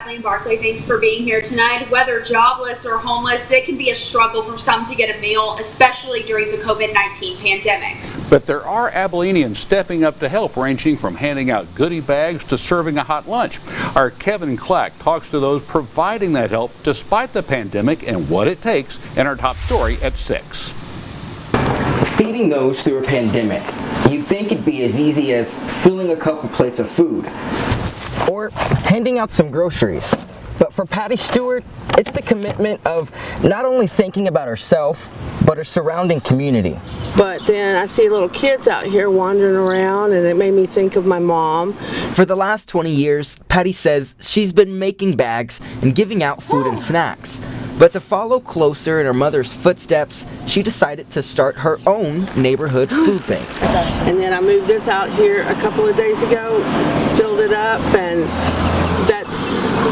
Kathleen Barclay, thanks for being here tonight. Whether jobless or homeless, it can be a struggle for some to get a meal, especially during the COVID-19 pandemic. But there are Abilenians stepping up to help, ranging from handing out goodie bags to serving a hot lunch. Our Kevin Clack talks to those providing that help despite the pandemic and what it takes in our top story at 6. Feeding those through a pandemic. You'd think it'd be as easy as filling a couple plates of food or handing out some groceries. But for Patty Stewart, it's the commitment of not only thinking about herself, but her surrounding community. But then I see little kids out here wandering around, and it made me think of my mom. For the last 20 years, Patty says she's been making bags and giving out food and snacks. But to follow closer in her mother's footsteps, she decided to start her own neighborhood food bank. And then I moved this out here a couple of days ago, filled it up, and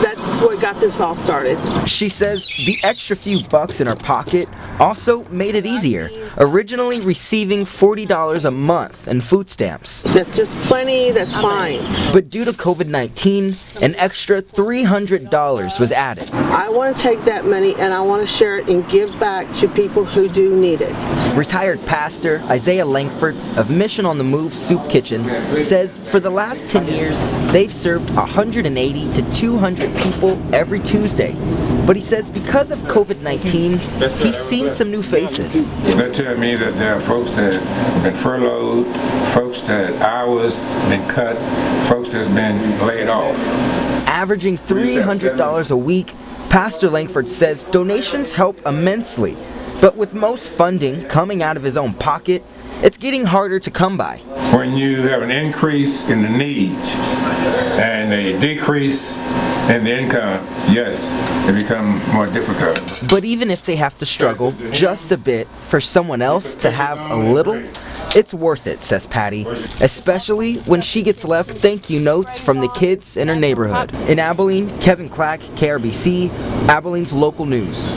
that's what got this all started. She says the extra few bucks in her pocket also made it easier, originally receiving $40 a month in food stamps. That's just plenty, that's fine. But due to COVID-19, an extra $300 was added. I want to take that money and I want to share it and give back to people who do need it. Retired pastor Isaiah Langford of Mission on the Move Soup Kitchen says for the last 10 years, they've served 180 to 200 people every Tuesday. But he says because of COVID-19, he's seen some new faces. They tell me that there are folks that have been furloughed, folks that hours been cut, folks that's been laid off. Averaging $300 a week, Pastor Langford says donations help immensely. But with most funding coming out of his own pocket, it's getting harder to come by. When you have an increase in the needs and a decrease in the income, yes, it becomes more difficult. But even if they have to struggle just a bit for someone else to have a little, it's worth it, says Patty, especially when she gets left thank you notes from the kids in her neighborhood. In Abilene, Kevin Clack, KRBC, Abilene's local news.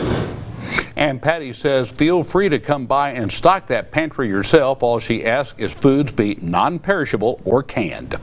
And Patty says feel free to come by and stock that pantry yourself. All she asks is foods be non-perishable or canned.